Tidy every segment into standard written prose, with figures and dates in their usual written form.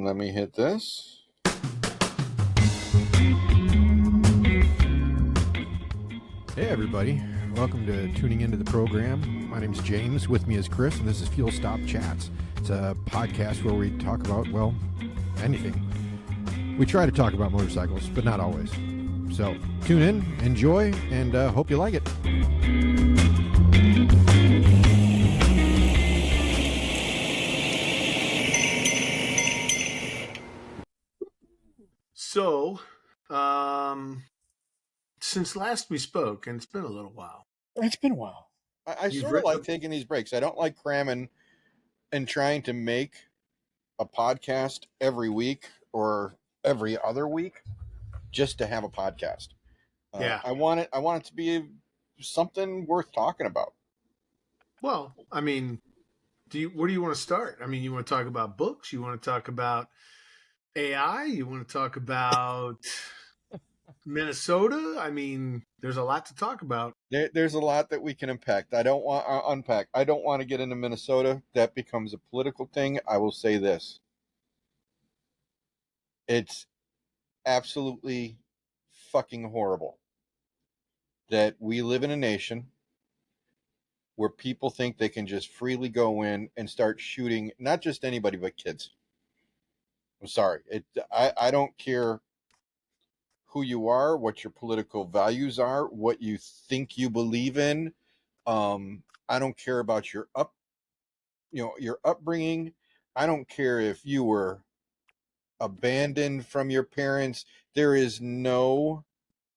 let me hit this. Hey everybody, welcome to tuning into the program. My name's James, with me is Chris, and this is Fuel Stop Chats. It's a podcast where we talk about, well, anything. We try to talk about motorcycles, but not always. So tune in, enjoy, and hope you like it. So, since last we spoke, and it's been a little while. It's been a while. I You've sort of written like taking these breaks. I don't like cramming and trying to make a podcast every week or every other week just to have a podcast. Yeah. I want it to be something worth talking about. Well, I mean, where do you want to start? I mean, you want to talk about books? You want to talk about AI? You want to talk about Minnesota? I mean, there's a lot to talk about. There's a lot that we can unpack. I don't want to get into Minnesota. That becomes a political thing. I will say this. It's absolutely fucking horrible that we live in a nation where people think they can just freely go in and start shooting not just anybody but kids. I'm sorry. I don't care who you are, what your political values are, what you think you believe in. I don't care about your upbringing. I don't care if you were abandoned from your parents. There is no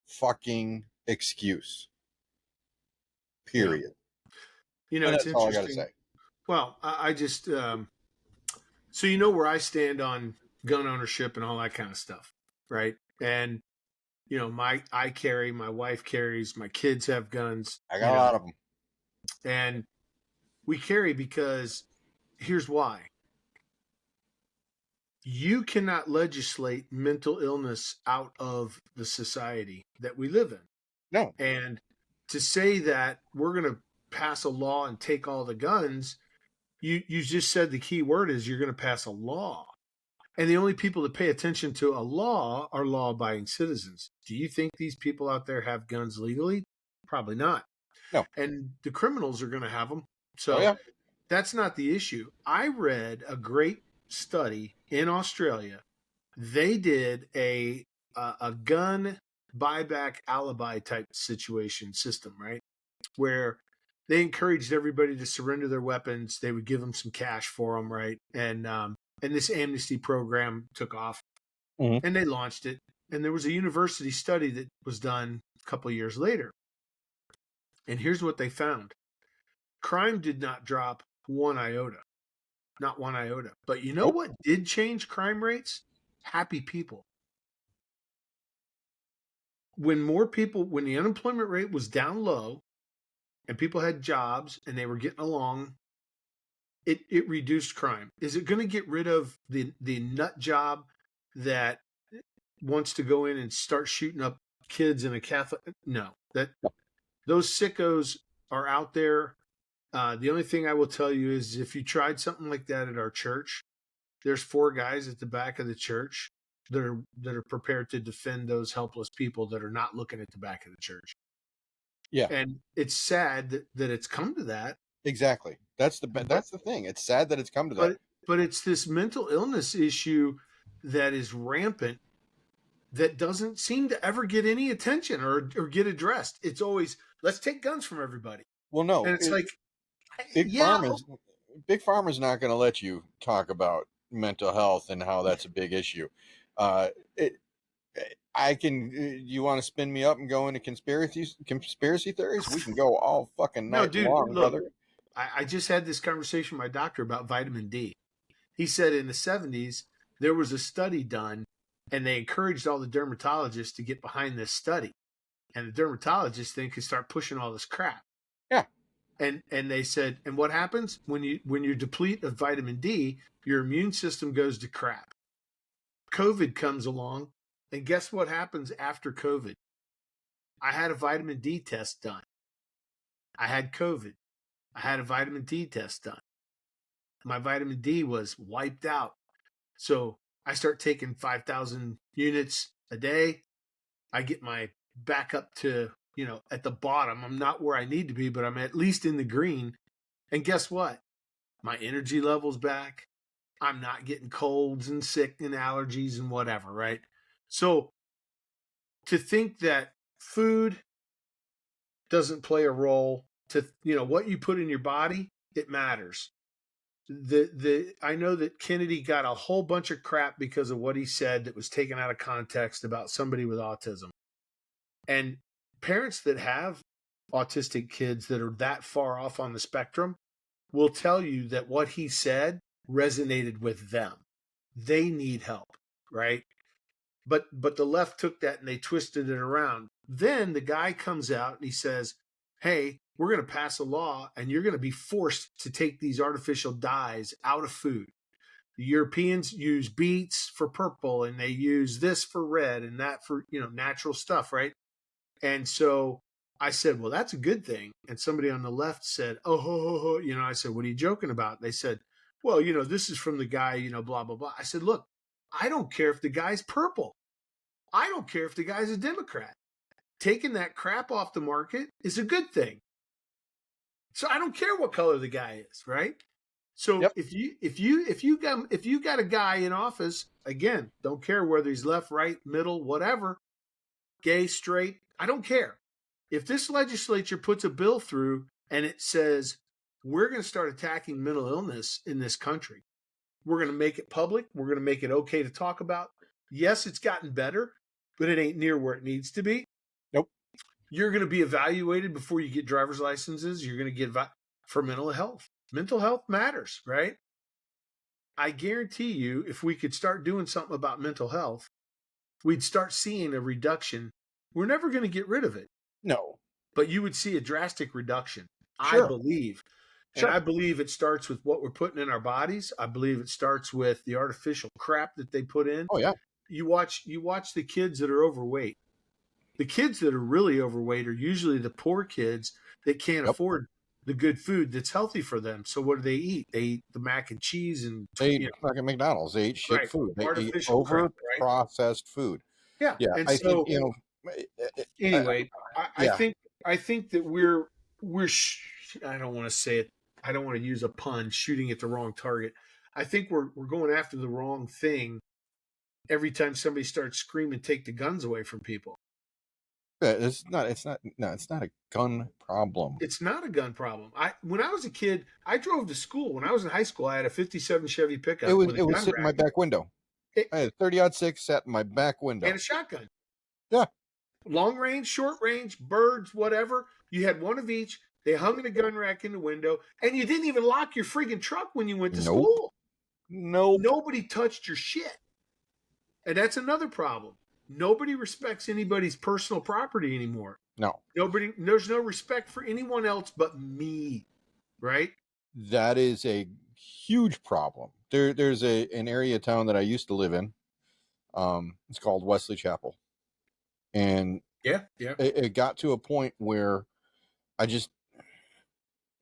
fucking excuse. Period. You know, And it's that's all I got to interesting. say. Well, I just so you know where I stand on gun ownership and all that kind of stuff, right? And you know, I carry, my wife carries, my kids have guns. I got a lot of them. And we carry because here's why. You cannot legislate mental illness out of the society that we live in. No. And to say that we're going to pass a law and take all the guns, you just said the key word is you're going to pass a law. And the only people that pay attention to a law are law-abiding citizens. Do you think these people out there have guns legally? Probably not. No. And the criminals are going to have them. So yeah. That's not the issue. I read a great study in Australia. They did a gun buyback alibi type situation system, right? Where they encouraged everybody to surrender their weapons. They would give them some cash for them, right? And this amnesty program took off, and they launched it. And there was a university study that was done a couple of years later. And here's what they found. Crime did not drop one iota. Not one iota. But you know what did change crime rates? Happy people. When the unemployment rate was down low and people had jobs and they were getting along, it reduced crime. Is it going to get rid of the nut job that wants to go in and start shooting up kids in a Catholic? No. Those sickos are out there. The only thing I will tell you is if you tried something like that at our church, there's 4 guys at the back of the church that are prepared to defend those helpless people that are not looking at the back of the church. Yeah. And it's sad that it's come to that. Exactly. That's the thing. It's sad that it's come to that. But it's this mental illness issue that is rampant that doesn't seem to ever get any attention or get addressed. It's always, let's take guns from everybody. Well, no. And it's like, Big Pharma's not going to let you talk about mental health and how that's a big issue. You want to spin me up and go into conspiracy theories? We can go all fucking night long, look, brother. I just had this conversation with my doctor about vitamin D. He said in the 70s, there was a study done and they encouraged all the dermatologists to get behind this study. And the dermatologists then could start pushing all this crap. Yeah. And they said, and what happens when you deplete of vitamin D, your immune system goes to crap. COVID comes along, and guess what happens after COVID? I had a vitamin D test done. I had COVID. I had a vitamin D test done. My vitamin D was wiped out. So I start taking 5,000 units a day. I get my back up to, at the bottom. I'm not where I need to be, but I'm at least in the green. And guess what? My energy level's back. I'm not getting colds and sick and allergies and whatever, right? So to think that food doesn't play a role, to what you put in your body, it matters. I know that Kennedy got a whole bunch of crap because of what he said that was taken out of context about somebody with autism. And parents that have autistic kids that are that far off on the spectrum will tell you that what he said resonated with them. They need help, right? But the left took that and they twisted it around. Then the guy comes out and he says, "Hey, we're going to pass a law and you're going to be forced to take these artificial dyes out of food. The Europeans use beets for purple and they use this for red and that for, natural stuff, right?" And so I said, "Well, that's a good thing." And somebody on the left said, "Oh, ho, ho, ho." I said, "What are you joking about?" They said, "Well, this is from the guy, blah, blah, blah." I said, "Look, I don't care if the guy's purple. I don't care if the guy's a Democrat. Taking that crap off the market is a good thing. So I don't care what color the guy is, right?" So Yep. if you got a guy in office, again, don't care whether he's left, right, middle, whatever, gay, straight, I don't care. If this legislature puts a bill through and it says we're going to start attacking mental illness in this country, we're going to make it public, we're going to make it okay to talk about. Yes, it's gotten better, but it ain't near where it needs to be. Nope. You're going to be evaluated before you get driver's licenses. You're going to get for mental health. Mental health matters, right? I guarantee you, if we could start doing something about mental health, we'd start seeing a reduction. We're never going to get rid of it. No. But you would see a drastic reduction, Sure. I believe. Sure. And I believe it starts with what we're putting in our bodies. I believe it starts with the artificial crap that they put in. Oh yeah. You watch the kids that are overweight. The kids that are really overweight are usually the poor kids that can't afford the good food that's healthy for them. So what do they eat? They eat the mac and cheese and they eat like at McDonald's. They eat shit right, food. They eat artificial over crap, right? processed food. Yeah. Yeah, And I think so anyway, yeah. I think that we're I don't want to say it. I don't want to use a pun, shooting at the wrong target. I think we're going after the wrong thing every time somebody starts screaming, "Take the guns away from people." It's not a gun problem. It's not a gun problem. When I was a kid, I drove to school. When I was in high school, I had a '57 Chevy pickup. It was with a gun sitting in my rack back window. I had a 30-06 sat in my back window. and a shotgun. Yeah. Long range, short range, birds, whatever. You had one of each. They hung in a gun rack in the window, and you didn't even lock your friggin' truck when you went to school. Nope. Nobody touched your shit. And that's another problem. Nobody respects anybody's personal property anymore. No. There's no respect for anyone else but me, right? That is a huge problem. There's an area of town that I used to live in. It's called Wesley Chapel. And yeah, it got to a point where I just,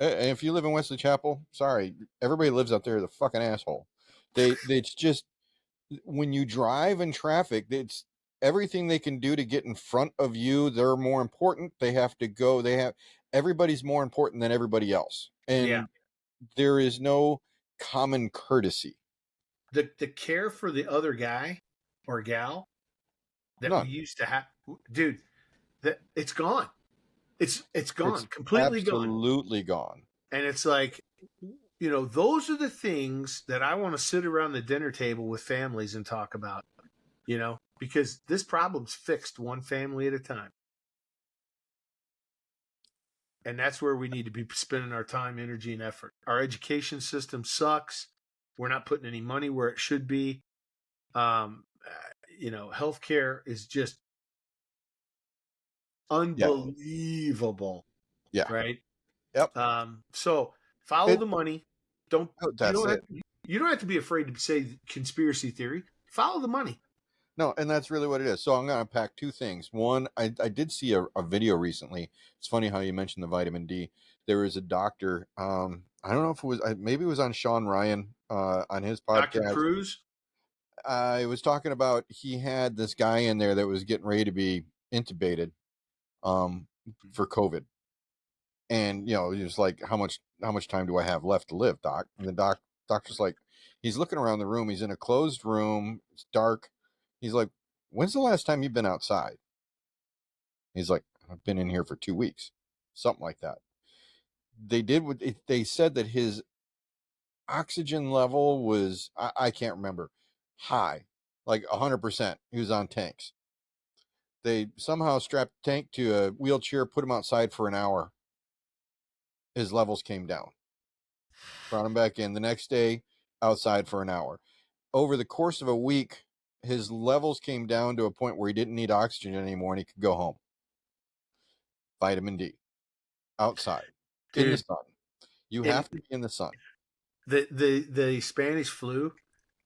if you live in Wesley Chapel, sorry, everybody lives out there is a fucking asshole. It's just, when you drive in traffic, it's everything they can do to get in front of you. They're more important. They have to go. Everybody's more important than everybody else. And there is no common courtesy. The care for the other guy or gal that we used to have, dude, that it's gone. It's gone. It's completely gone. Absolutely gone. And it's like, those are the things that I want to sit around the dinner table with families and talk about, because this problem's fixed one family at a time. And that's where we need to be spending our time, energy, and effort. Our education system sucks. We're not putting any money where it should be. Healthcare is just unbelievable. Yeah. Right. Yep. So follow the money. You don't have to be afraid to say conspiracy theory. Follow the money. No, and that's really what it is. So I'm going to unpack two things. One, I did see a video recently. It's funny how you mentioned the vitamin D. There was a doctor. I don't know if it was, maybe it was on Sean Ryan on his podcast. Dr. Cruz? I was talking about he had this guy in there that was getting ready to be intubated um, for COVID. And he was like, how much time do I have left to live, doc? And the doctor's like, he's looking around the room. He's in a closed room. It's dark. He's like, when's the last time you've been outside? He's like, I've been in here for 2 weeks, something like that. They said that his oxygen level was, I can't remember, high, like 100%. He was on tanks. They somehow strapped the tank to a wheelchair, put him outside for an hour. His levels came down. Brought him back in the next day, outside for an hour. Over the course of a week, his levels came down to a point where he didn't need oxygen anymore and he could go home. Vitamin D, outside, in the Dude, sun. You in have to be in the sun. the Spanish flu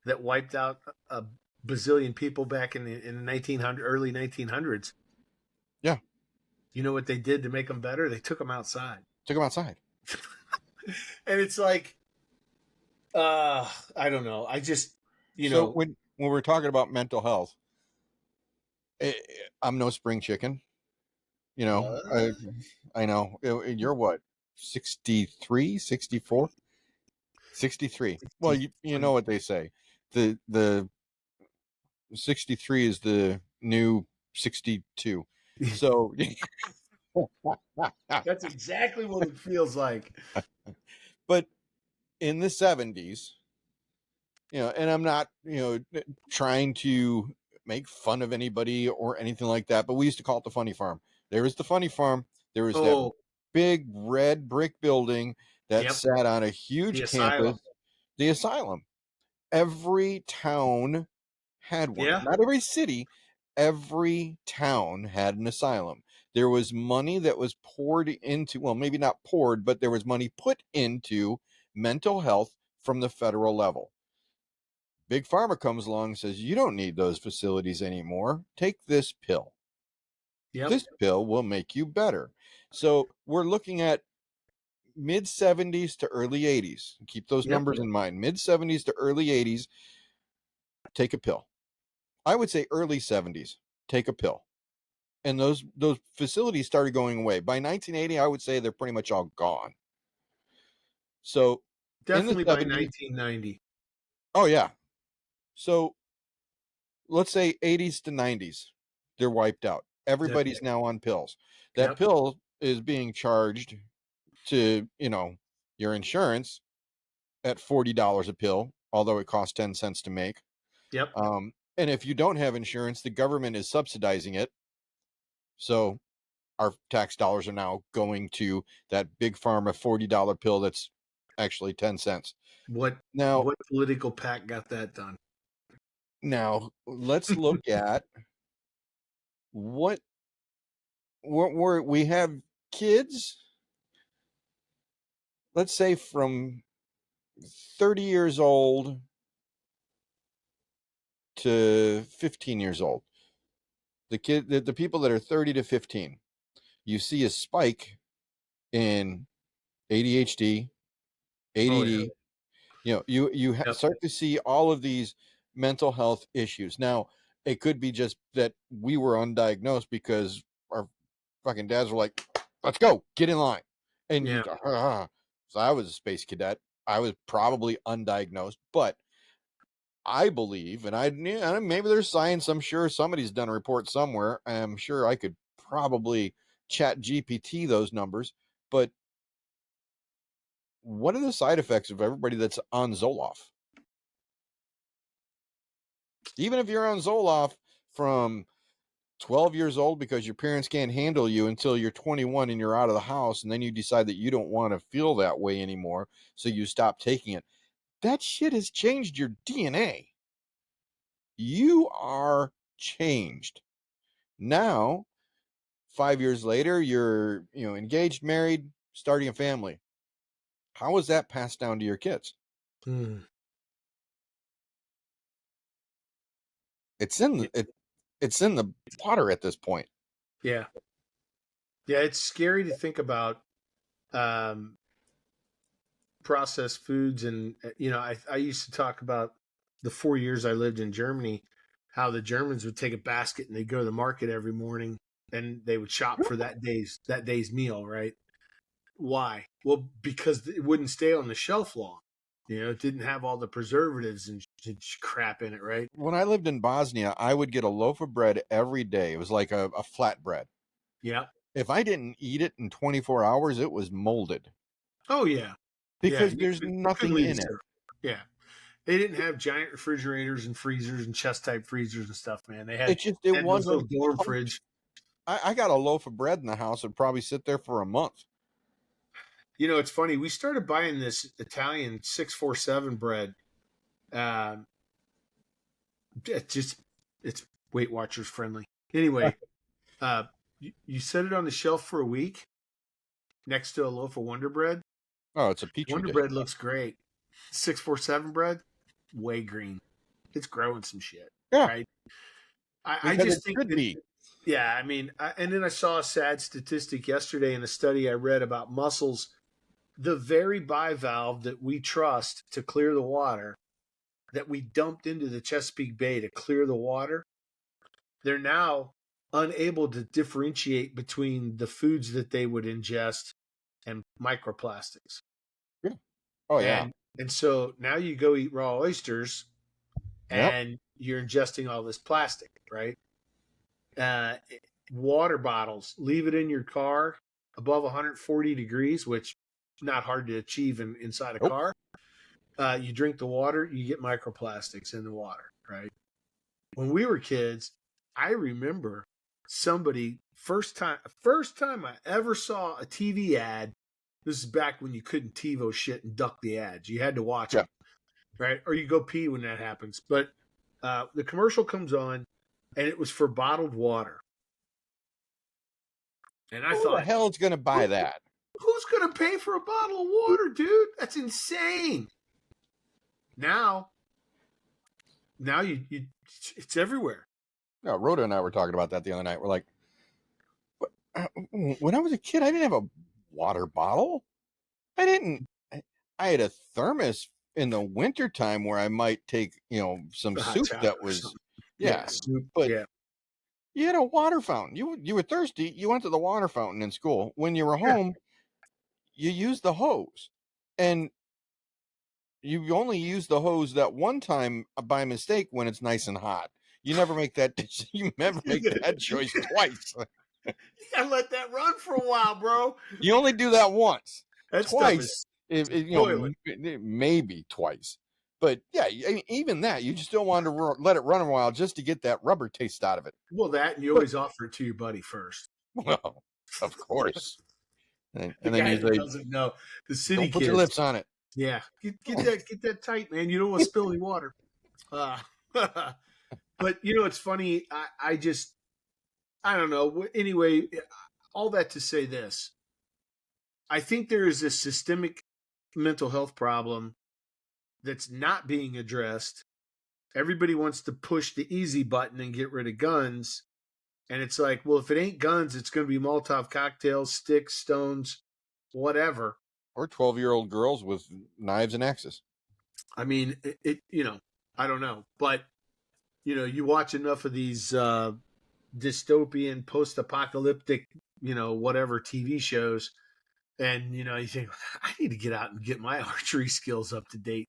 that wiped out a bazillion people back in the 1900 early 1900s. Yeah, You know what they did to make them better? They took them outside. took him outside. And it's like, I don't know. I just, you So know, when we're talking about mental health, I'm no spring chicken. You know, I, what? I know. You're what, 63, 64, 63. Well, you know what they say. The 63 is the new 62. So, That's exactly what it feels like. but in the 70s, and I'm not, trying to make fun of anybody or anything like that, but we used to call it the funny farm. There was the funny farm. There was that Oh, big red brick building that yep. sat on a The huge asylum. campus, the asylum. Every town had one. Yeah. Not every city, every town had an asylum. There was money that was poured into, well, maybe not poured, but there was money put into mental health from the federal level. Big Pharma comes along and says, you don't need those facilities anymore. Take this pill. Yep. This pill will make you better. So we're looking at mid 70s to early 80s. Keep those Yep. numbers in mind. Mid 70s to early 80s, take a pill. I would say early 70s, take a pill. And those facilities started going away. By 1980, I would say they're pretty much all gone. So in the Definitely by 70s, 1990. oh yeah. So let's say 80s to 90s, they're wiped out. Everybody's now on pills. That Yep. pill is being charged to, your insurance at $40 a pill, although it costs 10 cents to make. Yep. And if you don't have insurance, the government is subsidizing it. So our tax dollars are now going to that big pharma $40 pill that's actually 10 cents. What Now, what political pack got that done? now let's look at what we have kids, let's say from 30 years old to 15 years old. The people that are 30 to 15, you see a spike in ADHD, Oh yeah. ADD. Yep. Start to see all of these mental health issues. Now, it could be just that we were undiagnosed because our fucking dads were like, "Let's go, get in line," and Yeah. so I was a space cadet. I was probably undiagnosed, but I believe, and maybe there's science. I'm sure somebody's done a report somewhere. I'm sure I could probably chat GPT those numbers. But what are the side effects of everybody that's on Zoloft? Even if you're on Zoloft from 12 years old because your parents can't handle you until you're 21 and you're out of the house, and then you decide that you don't want to feel that way anymore, so you stop taking it. That shit has changed your DNA. You are changed. Now, 5 years later, you're engaged, married, starting a family. How is that passed down to your kids? Hmm. It's in it's in the water at this point. Yeah. Yeah. It's scary to think about um, processed foods, and I used to talk about the 4 years I lived in Germany, how the Germans would take a basket and they'd go to the market every morning and they would shop for that day's meal, right? Why? Well, because it wouldn't stay on the shelf long. It didn't have all the preservatives and crap in it, right? When I lived in Bosnia, I would get a loaf of bread every day. It was like a flat bread. Yeah. If I didn't eat it in 24 hours, it was molded Oh yeah. Yeah. because You, there's you couldn't nothing leave in it it. there. Yeah. They didn't have giant refrigerators and freezers and chest type freezers and stuff, man. They had, It had those wasn't little dorm pumped. fridge. I got a loaf of bread in the house and probably sit there for a month. It's funny. We started buying this Italian 647 bread. Um, it's Weight Watchers friendly. Anyway, you set it on the shelf for a week next to a loaf of Wonder Bread. Oh, it's a petri Wonder dish. Bread looks great. 647 bread, way green. It's growing some shit, Yeah, right? I because just it think should that, be. yeah, I mean, and then I saw a sad statistic yesterday in a study I read about mussels. The very bivalve that we trust to clear the water, that we dumped into the Chesapeake Bay to clear the water, they're now unable to differentiate between the foods that they would ingest and microplastics. Yeah. Oh yeah. And so now you go eat raw oysters Yep. and you're ingesting all this plastic, right? Uh, Water bottles, leave it in your car above 140 degrees, which not hard to achieve inside a Nope. car. You drink the water, you get microplastics in the water, right? When we were kids, I remember somebody first time I ever saw a TV ad. This is back when you couldn't TiVo shit and duck the ads. You had to watch them, right? Or you go pee when that happens. But the commercial comes on, and it was for bottled water. And I Who thought, the hell is going to buy that? who's going to pay for a bottle of water, dude? That's insane. Now it's everywhere. No, Rhoda and I were talking about that the other night. We're like, when I was a kid, I didn't have a water bottle. I didn't. I had a thermos in the wintertime where I might take, some soup that was, soup. but Yeah. you had a water fountain. You were thirsty. You went to the water fountain in school. When you were home, you used the hose, and you only use the hose that one time by mistake when it's nice and hot. You never make that. You never make that choice twice. You gotta let that run for a while, bro. You only do that once. That Twice, stuff is maybe twice. But yeah, even that, you just don't want to let it run a while just to get that rubber taste out of it. well, that and you always offer it to your buddy first. Well, of course. And The then guy you that say, doesn't know. The city don't put kids. your lips on it. Yeah, get that tight, man. You don't want to spill any water. But it's funny. I don't know. Anyway, all that to say this. I think there is a systemic mental health problem that's not being addressed. Everybody wants to push the easy button and get rid of guns. And it's like, well, if it ain't guns, it's going to be Molotov cocktails, sticks, stones, whatever. Or 12-year-old girls with knives and axes. I mean, I don't know. But, you watch enough of these dystopian, post-apocalyptic, whatever TV shows. And, you think, I need to get out and get my archery skills up to date.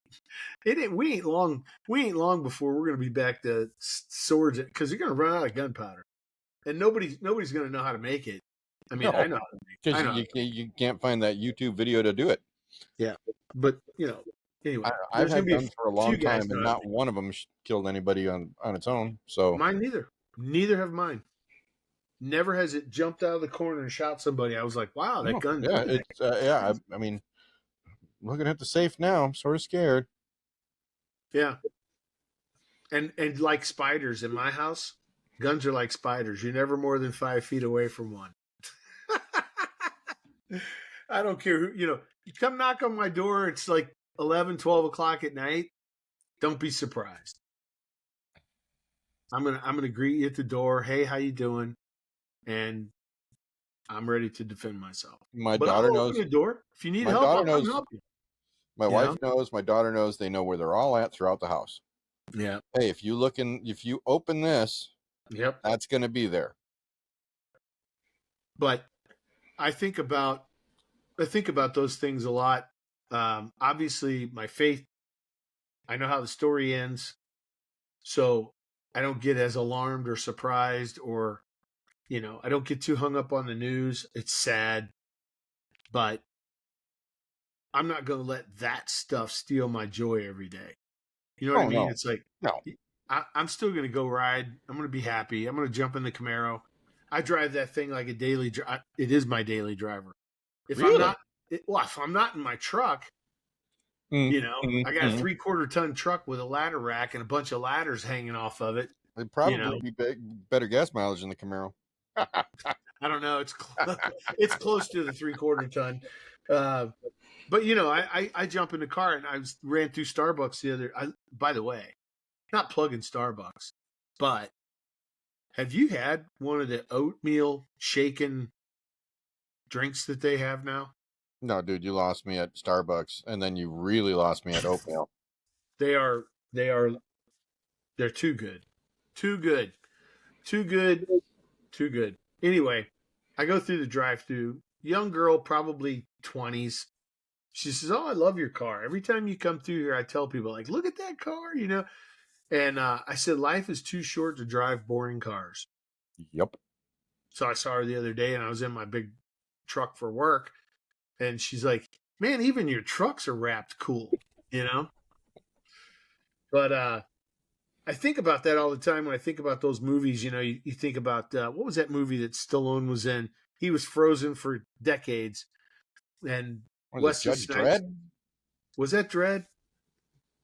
We ain't long before we're going to be back to swords because you're going to run out of gunpowder. And nobody's going to know how to make it. I mean, No, I know how to make it. Because you can't find that YouTube video to do it. Yeah. But, anyway. I've had guns for a long time, and not know. one of them killed anybody on its own. So Mine neither. Neither have mine. Never has it jumped out of the corner and shot somebody. I was like, wow, that gun. Yeah, it's I mean, looking at the safe now, I'm sort of scared. Yeah. And like spiders in my house, guns are like spiders. You're never more than 5 feet away from one. I don't care who, you come knock on my door. It's like 11, 12 o'clock at night. Don't be surprised. I'm gonna greet you at the door. Hey, how you doing? And I'm ready to defend myself. My daughter knows the door. If you need help, I'll come help you. My wife knows. My daughter knows. They know where they're all at throughout the house. Yeah. Hey, if you open this, Yep. that's going to be there. But I think about those things a lot. Obviously, my faith. I know how the story ends, so I don't get as alarmed or surprised, or I don't get too hung up on the news. It's sad, but I'm not going to let that stuff steal my joy every day. You know what I Oh mean? no, It's like no, I'm still going to go ride. I'm going to be happy. I'm going to jump in the Camaro. I drive that thing like a daily. It is my daily driver. If I'm really. not, if I'm not in my truck, I got a Mm. 3/4 ton truck with a ladder rack and a bunch of ladders hanging off of it. It'd You probably know, be better gas mileage than the Camaro. I don't know. It's close to the 3/4 ton. Uh, but I jump in the car and ran through Starbucks the other. By the way, not plugging Starbucks, but have you had one of the oatmeal shaken drinks that they have now? No, dude, you lost me at Starbucks, and then you really lost me at oatmeal. They are they are they're too good, too good, too good, too good. Anyway, I go through the drive-through. Young girl, probably 20s. She says, "Oh, I love your car. Every time you come through here, I tell people like, look at that car." And I said, life is too short to drive boring cars. Yep. So I saw her the other day, and I was in my big truck for work, and she's like, "Man, even your trucks are wrapped cool, you know." But I think about that all the time when I think about those movies. You think about what was that movie that Stallone was in? He was frozen for decades, and Was it Wesley Judge Snipes, Dredd? was that Dread,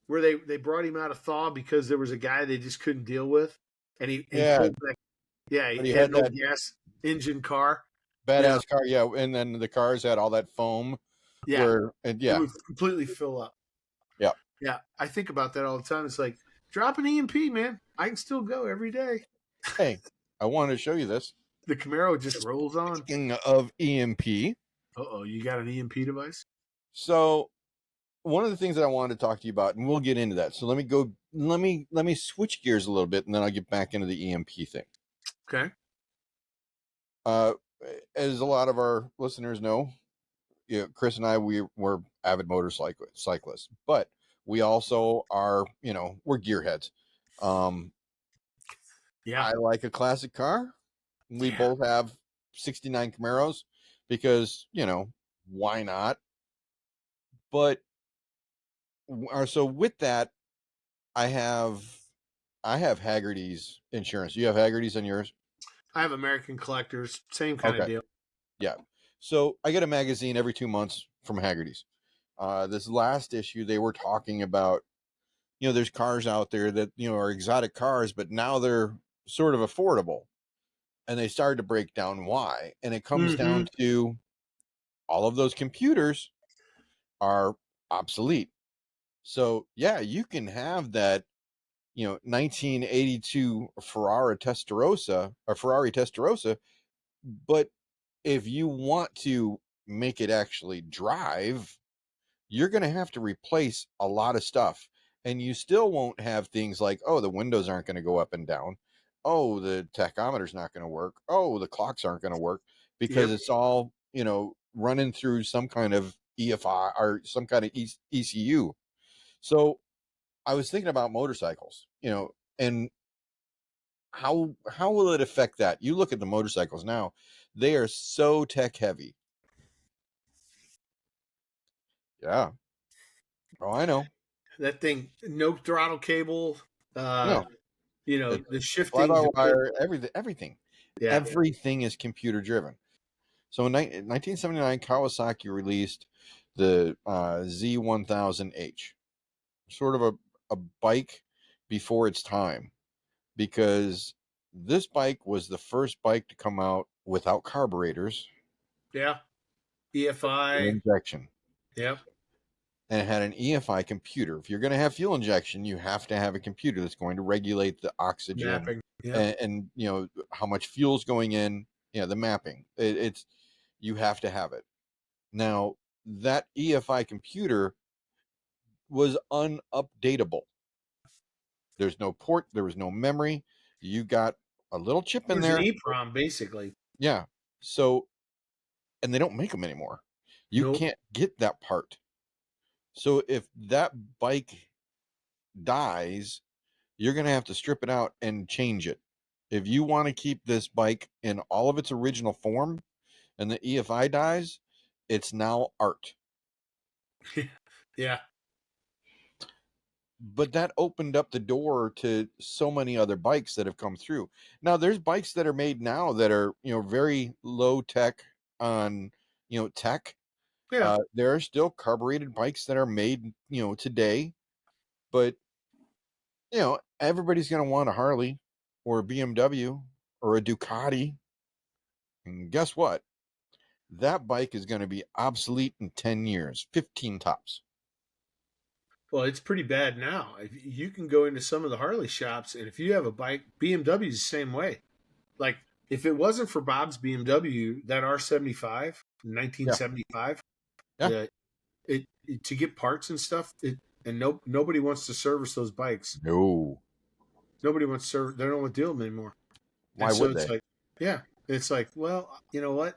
where they brought him out of thaw because there was a guy they just couldn't deal with, and he Yeah, pulled back. Yeah, but he he had had an old that gas engine car. Yeah, badass car. Yeah, and then the cars had all that foam. yeah, And it yeah, would completely fill up. yeah. Yeah, I think about that all the time. It's like drop an EMP, man. I can still go every day. Hey, I wanted to show you this. The Camaro just rolls on. Speaking of EMP, Oh, you got an EMP device? so one of the things that I wanted to talk to you about, and we'll get into that. So let me go. Let me switch gears a little bit, and then I'll get back into the EMP thing. Okay. Uh, as a lot of our listeners know, Chris and I were avid cyclists, but we also are, we're gearheads. Um, Yeah. I like a classic car. We Yeah. both have 69 Camaros because, why not? But so with that, I have I have Haggerty's insurance. You have Haggerty's on yours? I have American Collectors, same kind of Okay. deal. Yeah. So I get a magazine every 2 months from Haggerty's. This last issue, they were talking about, there's cars out there that, are exotic cars, but now they're sort of affordable. And they started to break down why. And it comes Mm-hmm. down to all of those computers are obsolete. So yeah, you can have that, 1982 Ferrari Testarossa, but if you want to make it actually drive, you're going to have to replace a lot of stuff. And you still won't have things like, oh, the windows aren't going to go up and down. Oh, the tachometer's not going to work. Oh, the clocks aren't going to work because Yep. it's all, running through some kind of EFI or some kind of ECU. So I was thinking about motorcycles, and how will it affect that? You look at the motorcycles now, they are so tech heavy. Yeah. Oh, I know. That thing, no throttle cable. Uh, No, it's the fly shifting. by wire, Yeah. everything is computer driven. So in 1979, Kawasaki released the Z1000H, sort of a bike before its time, because this bike was the first bike to come out without carburetors, Yeah. fuel EFI. injection, Yep. and it had an EFI computer. If you're going to have fuel injection, you have to have a computer that's going to regulate the oxygen Mapping. Yep. and how much fuel's going in. The mapping. It's you have to have it. Now that EFI computer was unupdatable. There's no port. There was no memory. You got a little chip in There's an there. EEPROM, basically. Yeah. So, and they don't make them anymore. You Nope. can't get that part. So if that bike dies, you're going to have to strip it out and change it. If you want to keep this bike in all of its original form and the EFI dies, it's now art. Yeah. But that opened up the door to so many other bikes that have come through. Now there's bikes that are made now that are, very low tech on, tech. Yeah. There are still carbureted bikes that are made, today, but everybody's going to want a Harley or a BMW or a Ducati. And guess what? That bike is going to be obsolete in 10 years, 15 tops. Well, it's pretty bad now. If you can go into some of the Harley shops, and if you have a bike, BMW is the same way. Like, if it wasn't for Bob's BMW, that R75, Yeah. 1975, Yeah. to get parts and stuff, and nobody wants to service those bikes. No. Nobody wants to serve. They don't want to deal with them anymore. And Why so would it's they? like, yeah, it's like, well, you know what?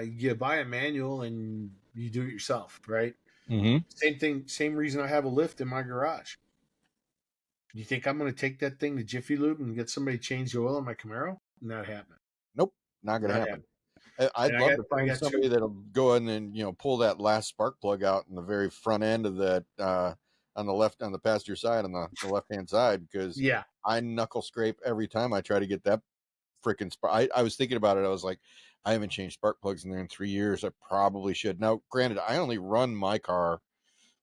You buy a manual and you do it yourself, right? Mm-hmm. Same thing. Same reason I have a lift in my garage. You think I'm going to take that thing to Jiffy Lube and get somebody to change the oil in my Camaro? Not happening. Nope. Not going to Not happen. happening. I'd And love to I find got somebody two. that'll go in and pull that last spark plug out in the very front end of that on the passenger side on the left hand side, because Yeah. I knuckle scrape every time I try to get that freaking spark. I was thinking about it. I was like, I haven't changed spark plugs in there in 3 years. I probably should. Now, granted, I only run my car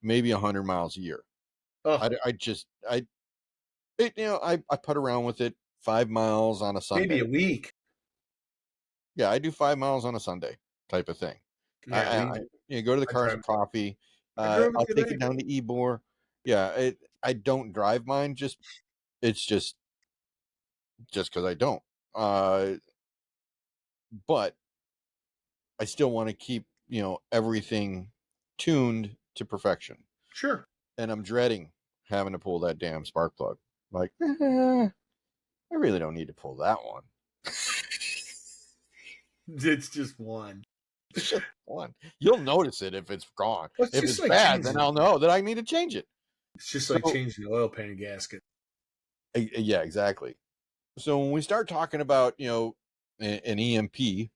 maybe 100 miles a year. Oh, I put around with it 5 miles on a maybe Sunday. a week. Yeah, I do 5 miles on a Sunday type of thing. Yeah. Go to the I Cars drive. and Coffee. I drove it I'll take it today. down to Ebor. Yeah, I don't drive mine. It's just because I don't. Uh, but I still want to keep everything tuned to perfection, Sure. and I'm dreading having to pull that damn spark plug. Like, I really don't need to pull that one. It's just one. It's just one. You'll notice it if it's gone. Well, it's If just it's like bad, then changing. I'll know that I need to change it. It's just like So, changing the oil pan and gasket. yeah, exactly. So when we start talking about an EMP, you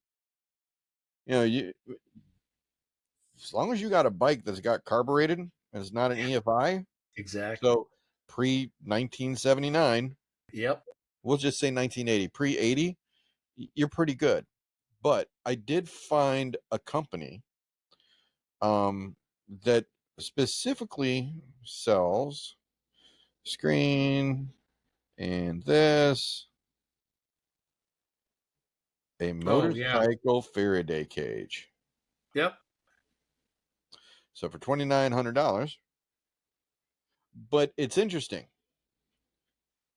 as long as you got a bike that's got carbureted and it's not an EFI, Exactly. so pre 1979, Yep. we'll just say 1980, pre 80, you're pretty good. But I did find a company that specifically sells screen and this a Oh yeah. motorcycle Faraday cage. Yep. So for $2,900, but it's interesting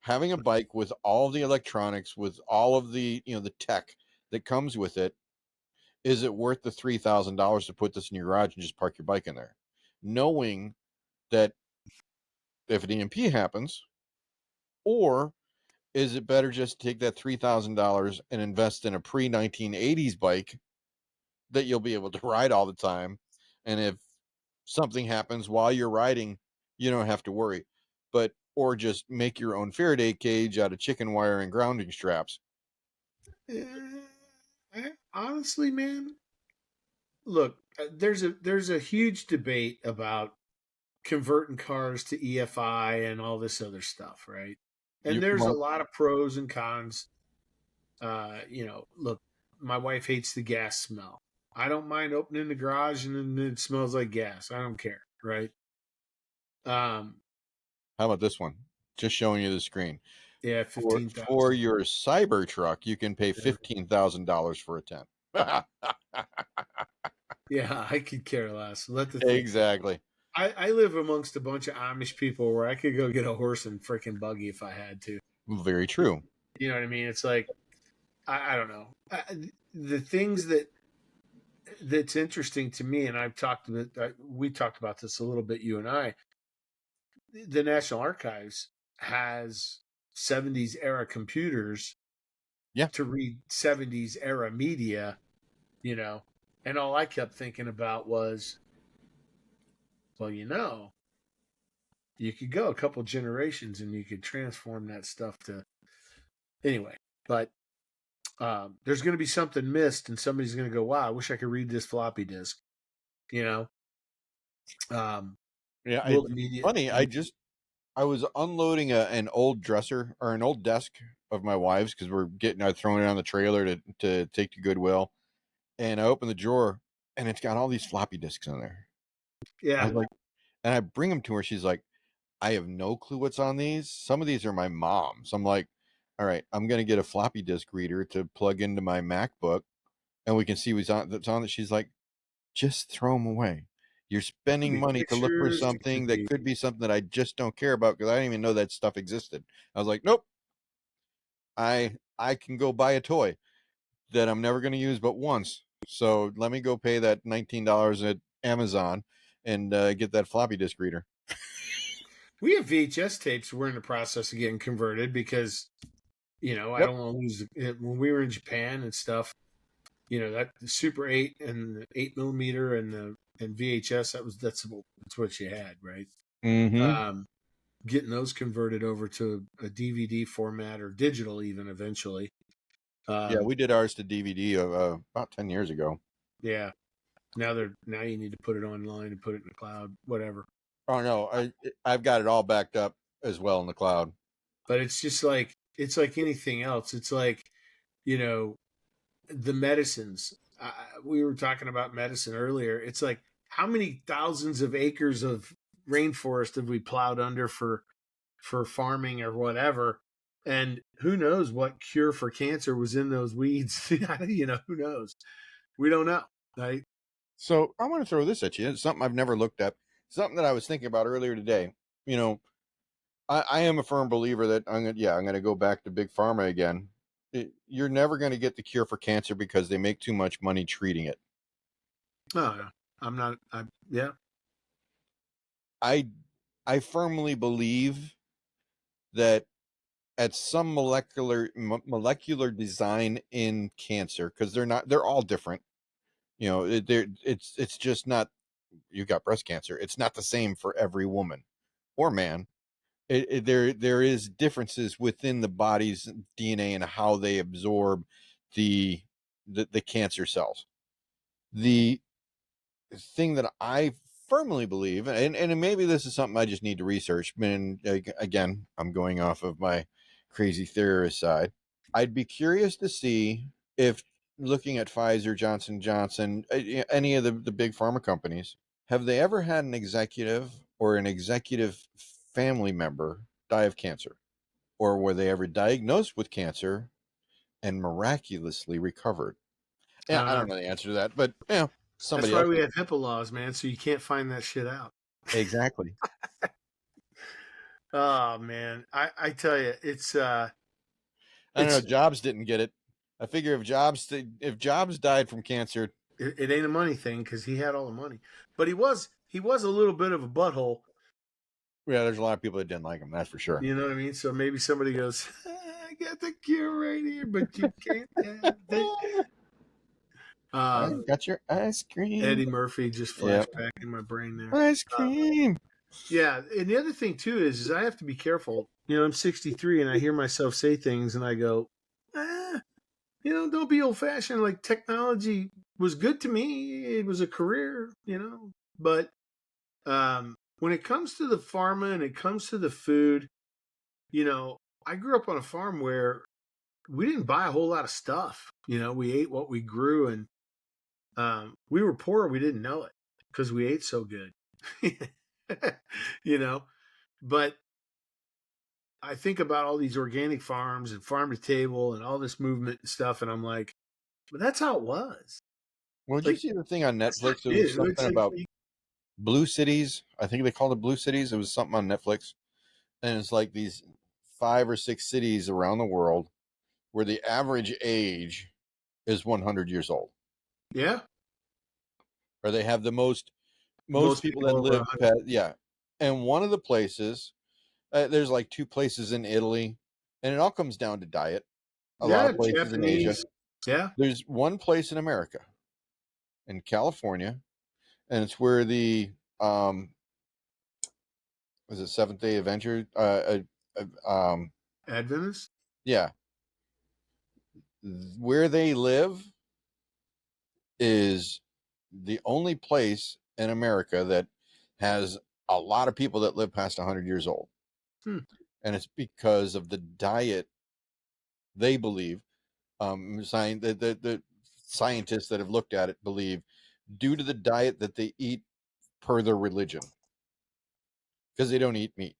having a bike with all the electronics, with all of the the tech that comes with it. Is it worth the $3,000 to put this in your garage and just park your bike in there, knowing that if an EMP happens, or is it better just to take that $3,000 and invest in a pre 1980s bike that you'll be able to ride all the time, and if something happens while you're riding, you don't have to worry. But or just make your own Faraday cage out of chicken wire and grounding straps. Honestly, man, look, there's a huge debate about converting cars to EFI and all this other stuff, right? And You there's a well, lot of pros and cons. Look, my wife hates the gas smell. I don't mind opening the garage and then it smells like gas. I don't care, right? Um, how about this one? Just showing you the screen. yeah, For 15,000. your cyber truck, you can pay Yeah. $15,000 for a tent. Yeah, I could care less. Let the thing. Exactly. I live amongst a bunch of Amish people where I could go get a horse and freaking buggy if I had to. Very true. You know what I mean? It's like I don't know. The things that's interesting to me, and we talked about this a little bit, you and I. The National Archives has 70s era computers Yeah. to read 70s era media, and all I kept thinking about was, well, you could go a couple generations and you could transform that stuff to anyway. But there's going to be something missed, and somebody's going to go, "Wow, I wish I could read this floppy disk." You know, um, Yeah, will it's the media? funny. I was unloading an old dresser or an old desk of my wife's because I throwing it on the trailer to take to Goodwill, and I opened the drawer and it's got all these floppy disks in there. I Yeah, was like, and I bring them to her. She's like, I have no clue what's on these. Some of these are my mom's. I'm like, all right, I'm gonna get a floppy disk reader to plug into my MacBook, and we can see what's on that's on it. She's like, just throw them away. You're could spending be money to look for pictures. It something could that be. could be something that I just don't care about because I didn't even know that stuff existed. I was like, nope, I can go buy a toy that I'm never going to use but once. So let me go pay that $19 at Amazon and get that floppy disk reader. We have VHS tapes. We're in the process of getting converted because I Yep. don't want to lose it. When we were in Japan and stuff. That the Super 8 and the 8 millimeter and VHS. That's what you had, right? Mm-hmm. Um, Getting those converted over to a DVD format or digital even eventually. Yeah, Um, we did ours to DVD about 10 years ago. yeah. Now you need to put it online and put it in the cloud, whatever. Oh no, I've got it all backed up as well in the cloud. But it's like anything else. It's like you know the medicines. We were talking about medicine earlier. It's like how many thousands of acres of rainforest have we plowed under for farming or whatever, and who knows what cure for cancer was in those weeds? Who knows? We don't know, right? So I want to throw this at you. It's something I've never looked at. Something that I was thinking about earlier today. You know, I am a firm believer that I'm gonna go back to big pharma again. You're never going to get the cure for cancer because they make too much money treating it. Oh, yeah. I'm not. Yeah. I I firmly believe that at some molecular design in cancer, because they're all different. It's just not. You got breast cancer. It's not the same for every woman or man. There is differences within the body's DNA and how they absorb the the cancer cells. The thing that I firmly believe, and maybe this is something I just need to research. And again, I'm going off of my crazy theorist side. I'd be curious to see if looking at Pfizer, Johnson Johnson, any of the big pharma companies, have they ever had an executive or an executive family member die of cancer, or were they ever diagnosed with cancer and miraculously recovered? I Yeah, don't I know. don't know the answer to that, but That's somebody why else we would. have HIPAA laws, man. So you can't find that shit out. Exactly. Oh man, I tell you, I don't know. it's Jobs didn't get it. I figure if Jobs died from cancer, it ain't a money thing because he had all the money, but he was a little bit of a butthole. yeah, there's a lot of people that didn't like him. That's for sure. You know what I mean? So maybe somebody goes, I got the cure right here, but you can't have it. I Um, got your ice cream. Eddie Murphy just Yep, flashed back in my brain there. ice Uh, cream. yeah, and the other thing too is I have to be careful. I'm 63 and I hear myself say things and I go, ah, don't be old fashioned. Like technology was good to me. It was a career, but when it comes to the pharma and it comes to the food, I grew up on a farm where we didn't buy a whole lot of stuff. We ate what we grew, and we were poor. We didn't know it because we ate so good. you know, but I think about all these organic farms and farm to table and all this movement and stuff, and I'm like, but that's how it was. Well, did you Like see the thing on that's not Netflix? It was new. It's something like about blue cities. I think they called it blue cities. It was something on Netflix, and it's like these 5 or 6 cities around the world where the average age is 100 years old, yeah, or they have the most most people that people over live 100. past, yeah. And one of the places There's like 2 places in Italy, and it all comes down to diet. A lot Yeah, of places in Asia. Japanese. Yeah, There's one place in America, in California, and it's where the was it Seventh Day Adventure? Adventist. Yeah, where they live is the only place in America that has a lot of people that live past 100 years old. Hmm. And it's because of the diet they believe. The scientists that have looked at it believe due to the diet that they eat per their religion, because they don't eat meat.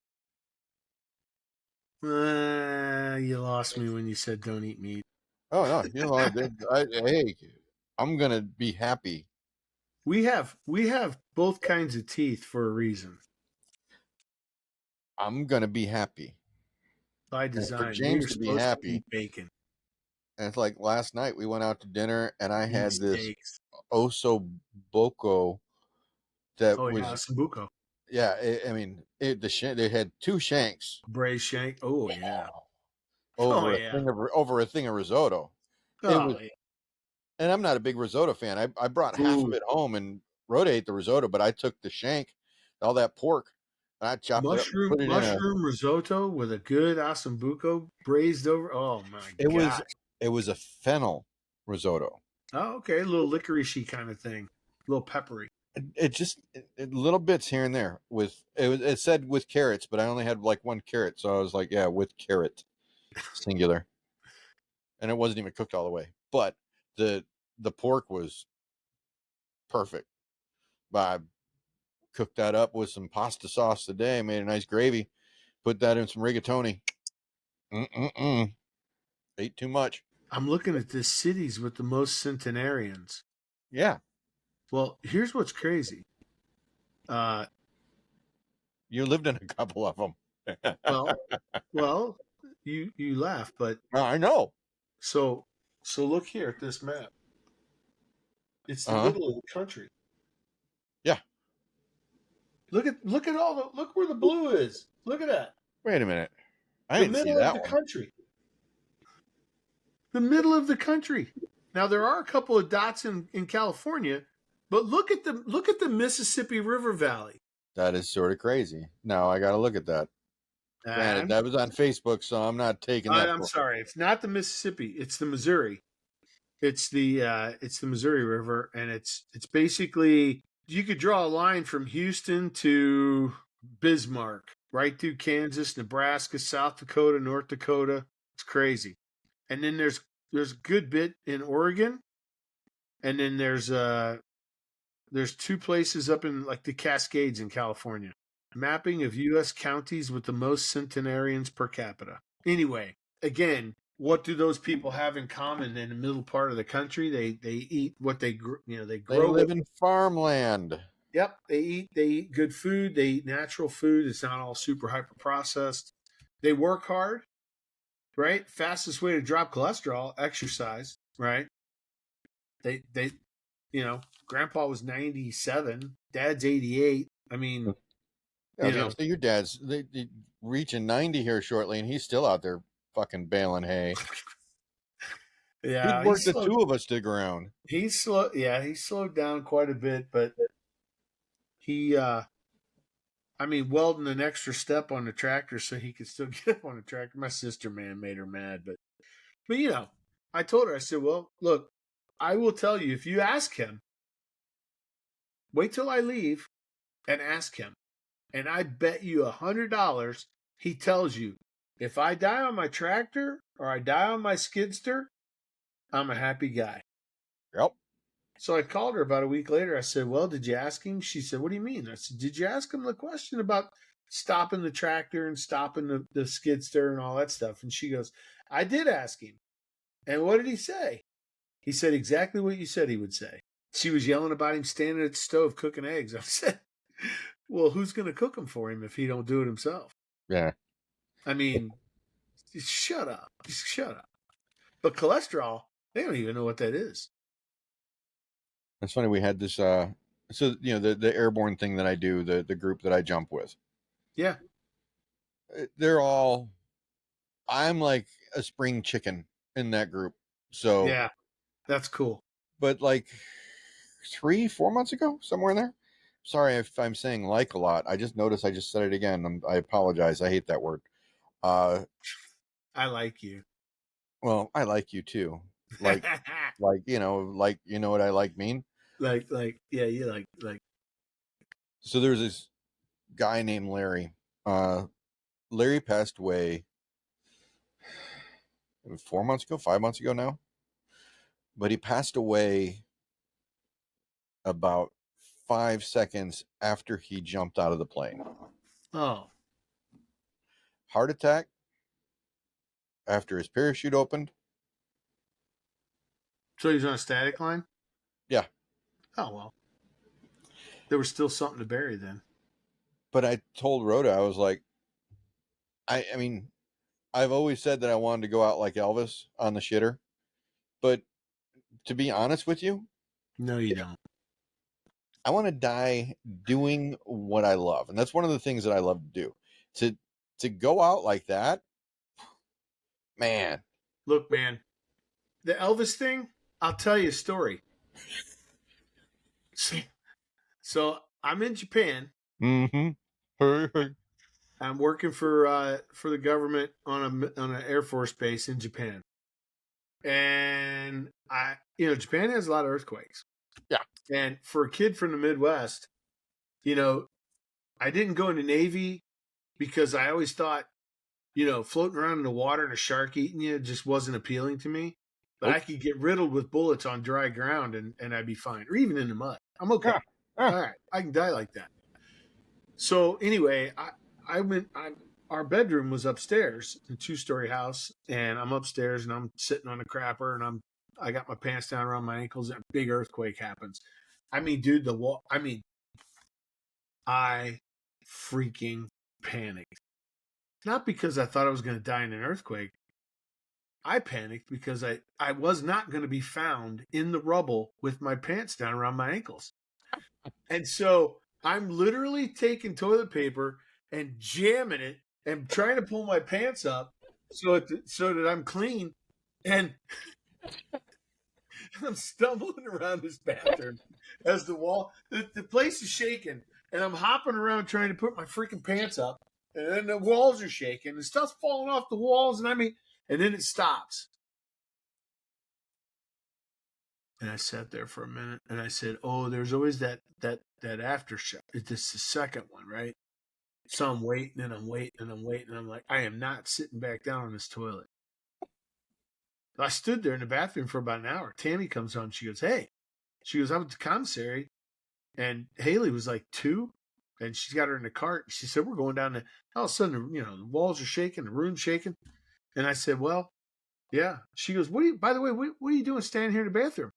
You lost me when you said don't eat meat. Oh no, hey, I'm gonna be happy. We have both kinds of teeth for a reason. I'm gonna be happy. By And for design. We James are to be supposed to happy, eat bacon, and it's like last night we went out to dinner and I eat had this steaks. osso boko that Oh yeah, was, sambuco, yeah, I mean they had 2 shanks braised shank. Oh yeah. Oh yeah. over a thing of risotto. It was, Oh yeah. and I'm not a big risotto fan. I brought half of Ooh, it home and Rhoda ate the risotto, but I took the shank, all that pork, and I chopped it up and mushroom put it in a. mushroom risotto with a good asambuco braised over. Oh my It was gosh. it was a fennel risotto. Oh, okay, a little licoricey kind of thing, a little peppery. It just little bits here and there with it said with carrots, but I only had like 1 carrot, so I was like, yeah, with carrot, singular, and it wasn't even cooked all the way. But the the pork was perfect. I cooked that up with some pasta sauce today, made a nice gravy, put that in some rigatoni. Mm-mm-mm. Ate too much. I'm looking at the cities with the most centenarians. Yeah, Well, here's what's crazy. Uh, you lived in a couple of them. well, well, you laugh, but I know. so look here at this map. It's the Uh huh. middle of the country. Yeah. Look at all the look where the blue is. Look at that. Wait a minute. I The didn't see middle of that the one. country. The middle of the country. Now there are a couple of dots in California, but look at the Mississippi River Valley. That is sort of crazy. No, I got to look at that. Granted, I'm that was on Facebook, so I'm not taking that I'm for. sorry, it's not the Mississippi, it's the Missouri. It's the Missouri River, and it's basically you could draw a line from Houston to Bismarck, right through Kansas, Nebraska, South Dakota, North Dakota. It's crazy. And then there's a good bit in Oregon, and then there's 2 places up in like the Cascades in California. Mapping of U.S. counties with the most centenarians per capita. Anyway, again, what do those people have in common in the middle part of the country? They eat what they They grow what. live in farmland. Yep, they eat good food. They eat natural food. It's not all super hyper processed. They work hard, right? Fastest way to drop cholesterol, exercise, right? They grandpa was 97, dad's 88. I mean, Yeah, I was gonna say your dad's they reaching 90 here shortly, and he's still out there fucking baling hay. He'd yeah, work the 2 of us to the ground. he's slow. Yeah, he slowed down quite a bit, but he I mean, welding an extra step on the tractor so he could still get up on the tractor. My sister, man, made her mad, but I told her, I said, well, look, I will tell you if you ask him, wait till I leave and ask him, and I bet you $100 he tells you if I die on my tractor or I die on my skidster, I'm a happy guy. Yep. So I called her about a week later. I said, well, did you ask him? She said, what do you mean? I said, did you ask him the question about stopping the tractor and stopping the skidster and all that stuff? And she goes, I did ask him. And what did he say? He said exactly what you said he would say. She was yelling about him standing at the stove cooking eggs. I said, well, who's going to cook them for him if he don't do it himself? Yeah. I mean, shut up. Just shut up. But cholesterol, they don't even know what that is. It's funny we had this so the airborne thing that I do, the group that I jump with. Yeah. they're all. I'm like a spring chicken in that group. So, Yeah, that's cool. but like 3, 4 months ago, somewhere in there. Sorry if I'm saying like a lot. I just noticed I just said it again. I apologize. I hate that word. Uh, I like you. well, I like you too. Like you know what I like mean. Yeah, you like. So there's this guy named Larry. Larry passed away 4 months ago, 5 months ago now. But he passed away about 5 seconds after he jumped out of the plane. Oh, Heart attack after his parachute opened. so he's on a static line? Yeah. Oh, well. There was still something to bury then. But I told Rhoda, I was like, I mean, I've always said that I wanted to go out like Elvis on the shitter. But to be honest with you, No, you don't. I want to die doing what I love. And that's one of the things that I love to do. To go out like that, man. Look, man, the Elvis thing, I'll tell you a story. So I'm in Japan. Mm-hmm. I'm working for the government on an Air Force base in Japan. And Japan has a lot of earthquakes. Yeah. And for a kid from the Midwest, I didn't go into Navy because I always thought, floating around in the water and a shark eating you just wasn't appealing to me. But I could get riddled with bullets on dry ground and I'd be fine. Or even in the mud. I'm okay. All right. I can die like that. So anyway, our bedroom was upstairs, a 2-story house, and I'm upstairs and I'm sitting on a crapper and I got my pants down around my ankles and a big earthquake happens. I mean, dude, I freaking panicked. Not because I thought I was going to die in an earthquake. I panicked because I was not going to be found in the rubble with my pants down around my ankles. And so I'm literally taking toilet paper and jamming it and trying to pull my pants up so that I'm clean. And I'm stumbling around this bathroom as the place is shaking. And I'm hopping around trying to put my freaking pants up. And then the walls are shaking and stuff's falling off the walls. And then it stops. And I sat there for a minute and I said, oh, there's always that aftershock. It's the second one, right? So I'm waiting and I'm waiting and I'm waiting. And I'm like, I am not sitting back down on this toilet. I stood there in the bathroom for about an hour. Tammy comes home. She goes, hey. She goes, I'm at the commissary. And Haley was like 2. And she's got her in the cart. She said, we're going down there. All of a sudden, the walls are shaking, the room's shaking. And I said, well, yeah. She goes, by the way, what are you doing standing here in the bathroom?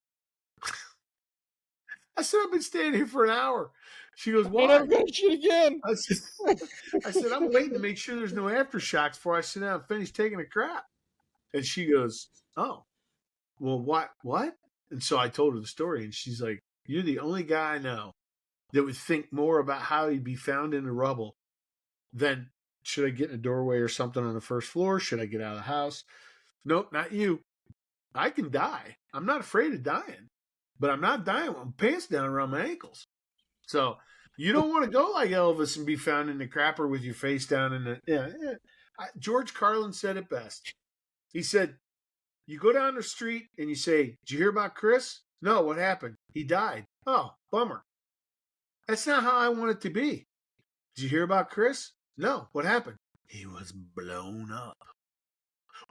I said, I've been standing here for an hour. She goes, why? I'm going to shit again. I said, I'm waiting to make sure there's no aftershocks before I sit down and finish taking a crap. And she goes, oh, well, what? And so I told her the story, and she's like, you're the only guy I know that would think more about how he'd be found in the rubble than should I get in a doorway or something on the first floor? Should I get out of the house? Nope, not you. I can die. I'm not afraid of dying, but I'm not dying with my pants down around my ankles. So you don't want to go like Elvis and be found in the crapper with your face down in the. Yeah. George Carlin said it best. He said, you go down the street and you say, did you hear about Chris? No, what happened? He died. Oh, bummer. That's not how I want it to be. Did you hear about Chris? No, what happened? He was blown up.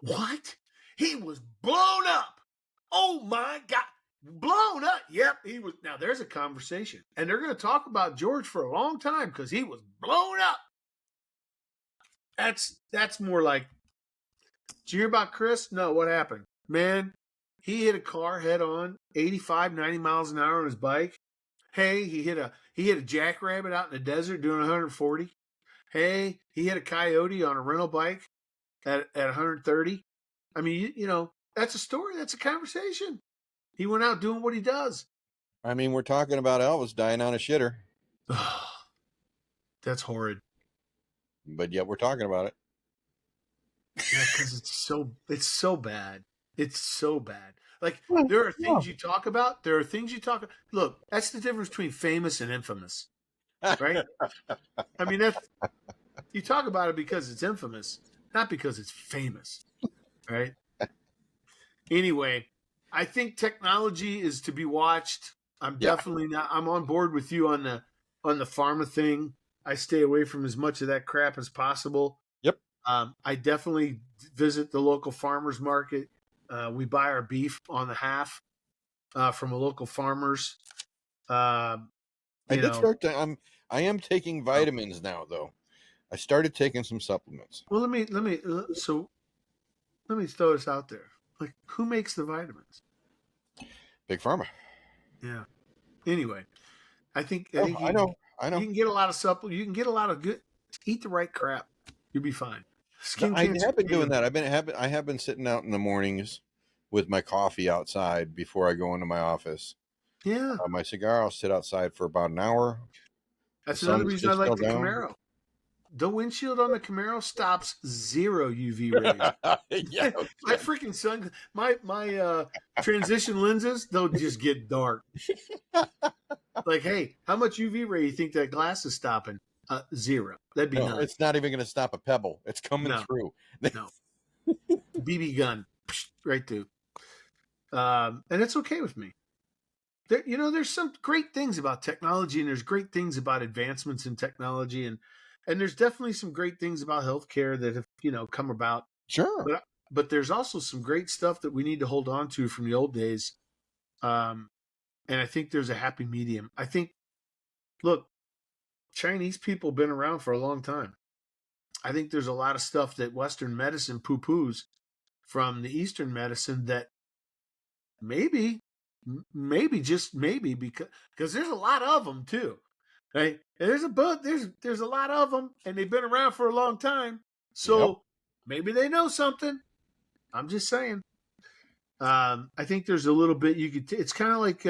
What? He was blown up. Oh my God. Blown up. Yep, he was. Now there's a conversation. And they're going to talk about George for a long time because he was blown up. That's more like, did you hear about Chris? No, what happened? Man, he hit a car head on, 85, 90 miles an hour on his bike. Hey, he hit a jackrabbit out in the desert doing 140. Hey, he hit a coyote on a rental bike at 130. I mean, that's a story. That's a conversation. He went out doing what he does. I mean, we're talking about Elvis dying on a shitter. That's horrid. But yet we're talking about it. Yeah, because it's so bad. It's so bad. Like Well, there are yeah. things you talk about. There are things you talk. Look, that's the difference between famous and infamous, right? I mean, that's you talk about it because it's infamous, not because it's famous, right? Anyway, I think technology is to be watched. I'm Yeah. definitely not. I'm on board with you on the pharma thing. I stay away from as much of that crap as possible. Yep. I definitely visit the local farmers market. We buy our beef on the half from a local farmers. Uh, I you did know, start to. I am taking vitamins now, though. I started taking some supplements. well, let me throw this out there. Like, who makes the vitamins? Big Pharma. Yeah. Anyway, I Oh, think I know. I you know. can get a lot of supplements. You can get a lot of good. Eat the right crap. You'll be fine. No, Skin I cancer have been ain't doing gonna. that. I have been sitting out in the mornings with my coffee outside before I go into my office. Yeah, My cigar, I'll sit outside for about an hour. The that's another sun's reason I just like still the down. Camaro. The windshield on the Camaro stops 0 UV rays. Yeah. My freaking sun, my transition lenses, they'll just get dark. Like, hey, how much UV ray you think that glass is stopping? 0. That'd be No, none. it's not even going to stop a pebble. It's coming No, through. no. BB gun, right through. And it's okay with me. There's some great things about technology, and there's great things about advancements in technology, and there's definitely some great things about healthcare that have come about. Sure. But there's also some great stuff that we need to hold on to from the old days. Um, and I think there's a happy medium. I think, look, Chinese people have been around for a long time. I think there's a lot of stuff that Western medicine poo-poos from the Eastern medicine that maybe just maybe because there's a lot of them too, right? And there's a lot of them, and they've been around for a long time. Yep. So maybe they know something. I'm just saying. I think there's a little bit you could. It's kind of like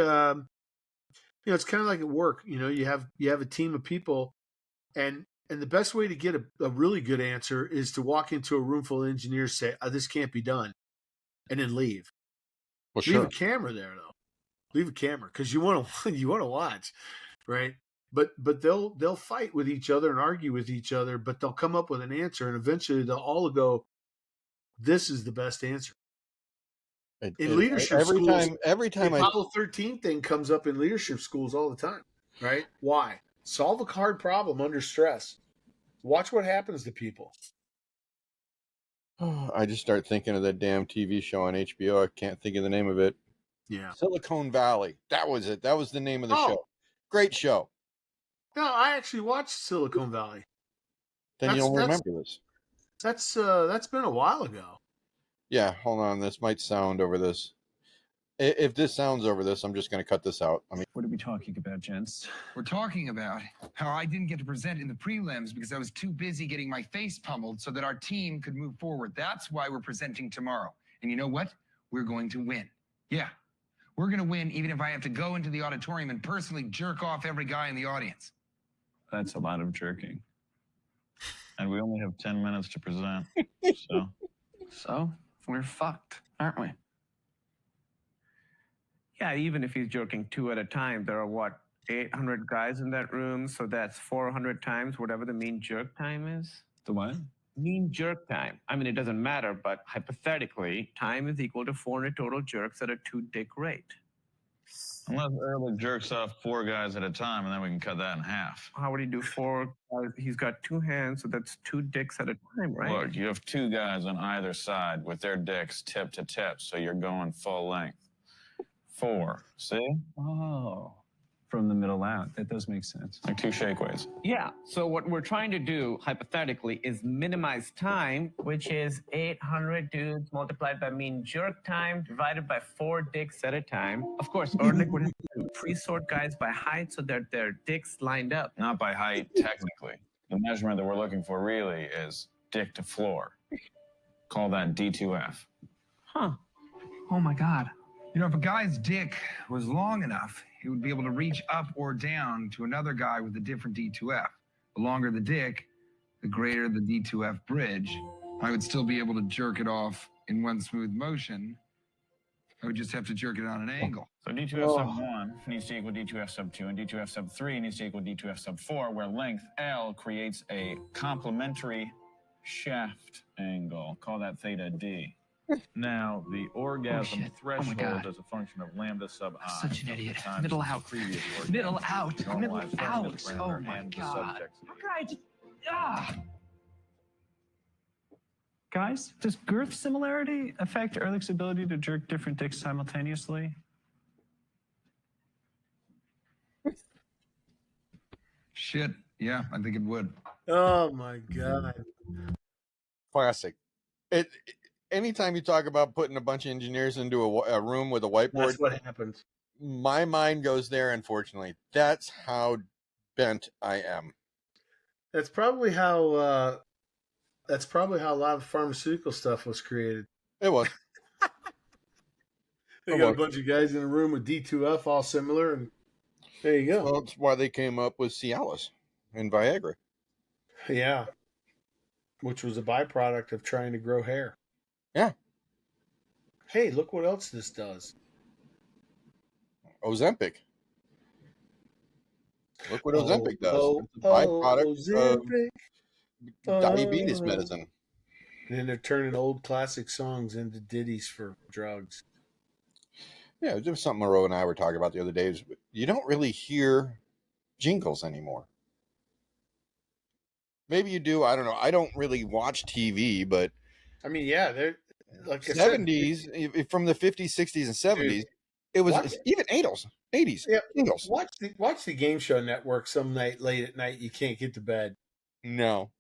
it's kind of like at work. You have a team of people, and the best way to get a really good answer is to walk into a room full of engineers, say, "This can't be done," and then leave. Well, Leave a sure. camera there though. Leave a camera because you want to you want to watch, right? But they'll fight with each other and argue with each other, but they'll come up with an answer, and eventually they'll all go, "This is the best answer." In leadership schools, every the time I Apollo 13 thing comes up in leadership schools all the time, right? Why? Solve a hard problem under stress. Watch what happens to people. I just start thinking of that damn TV show on HBO. I can't think of the name of it. Yeah. Silicon Valley. That was it. That was the name of the Oh, show. Great show. no, I actually watched Silicon Valley. Then That's you'll that's remember this. that's been a while ago. Yeah, hold on. This might sound over this. If this sounds over this, I'm just going to cut this out. I mean, What are we talking about, gents? We're talking about how I didn't get to present in the prelims because I was too busy getting my face pummeled so that our team could move forward. That's why we're presenting tomorrow. And you know what? We're going to win. Yeah, we're going to win even if I have to go into the auditorium and personally jerk off every guy in the audience. That's a lot of jerking. And we only have 10 minutes to present. So we're fucked, aren't we? Yeah, even if he's joking 2 at a time, there are what, 800 guys in that room, so that's 400 times whatever the mean jerk time is. The what? Mean jerk time. I mean, it doesn't matter, but hypothetically, time is equal to 400 total jerks at a 2-dick rate. Unless Earl jerks off 4 guys at a time, and then we can cut that in half. How would he do 4 guys? He's got 2 hands, so that's 2 dicks at a time, right? Look, you have 2 guys on either side with their dicks tip to tip, so you're going full length. 4, see? Oh, from the middle out. That does make sense. Like 2 shake weights. Yeah, so what we're trying to do, hypothetically, is minimize time, which is 800 dudes multiplied by mean jerk time divided by 4 dicks at a time. Of course, Erlich would have to pre-sort guys by height so that their dicks lined up. Not by height, technically. The measurement that we're looking for really is dick to floor. Call that D2F. Huh. Oh my God. You know, if a guy's dick was long enough, he would be able to reach up or down to another guy with a different D2F. The longer the dick, the greater the D2F bridge, I would still be able to jerk it off in one smooth motion. I would just have to jerk it on an angle. So D2F sub 1 needs to equal D2F sub 2, and D2F sub 3 needs to equal D2F sub 4, where length L creates a complementary shaft angle. Call that theta D. Now, the orgasm threshold is a function of lambda sub I. Such an idiot. times Middle the out. previous orgasm. Middle out. Middle Normalized from out. the Oh parameter my and the God. subtext. How could I just, ah. Guys, does girth similarity affect Ehrlich's ability to jerk different dicks simultaneously? Shit. Yeah, I think it would. Oh my God. Classic. Anytime you talk about putting a bunch of engineers into a room with a whiteboard, That's what happens. my mind goes there. Unfortunately, that's how bent I am. That's probably how a lot of pharmaceutical stuff was created. It was. They got a bunch of guys in a room with D2F all similar, and there you go. Well, that's why they came up with Cialis and Viagra. Yeah. Which was a byproduct of trying to grow hair. Yeah. Hey, look what else this does. Ozempic. Look what Ozempic does. It's a byproduct Ozempic. of diabetes medicine. And then they're turning old classic songs into ditties for drugs. Yeah, it was something Moreau and I were talking about the other day. You don't really hear jingles anymore. Maybe you do. I don't know. I don't really watch TV, but I mean, yeah, they're like 70s, from the 50s, 60s, and 70s, Dude, it was watch- even 80s, Yeah, jingles. watch the Game Show Network some night late at night. You can't get to bed No.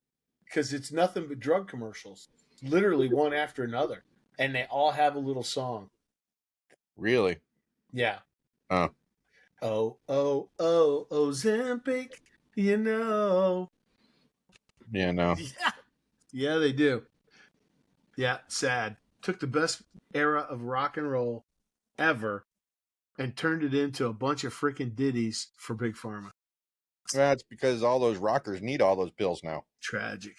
because it's nothing but drug commercials, literally one after another, and they all have a little song. Really? Yeah. Oh. Ozempic, you know. Yeah, no. Yeah, they do. Yeah, sad. Took the best era of rock and roll ever and turned it into a bunch of freaking ditties for Big Pharma. That's because all those rockers need all those pills now. Tragic.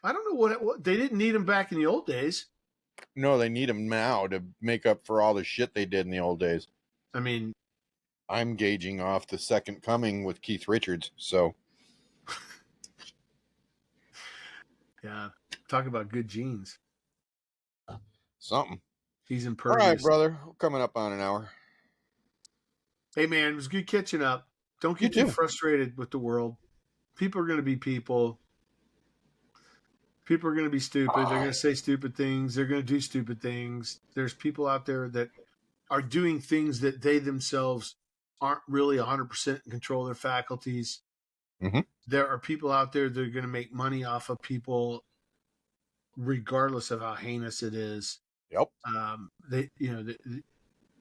I don't know what they didn't need them back in the old days. No, they need them now to make up for all the shit they did in the old days. I mean, I'm gauging off the Second Coming with Keith Richards, so. yeah, talk about good genes. Something. He's All impervious. right, brother. Coming up on an hour. Hey, man, it was good catching up. Don't You get too too. frustrated with the world. People are going to be people. People are going to be stupid. They're going to say stupid things. They're going to do stupid things. There's people out there that are doing things that they themselves aren't really 100% in control of their faculties. Mhm. There are people out there that are going to make money off of people regardless of how heinous it is. Yep. They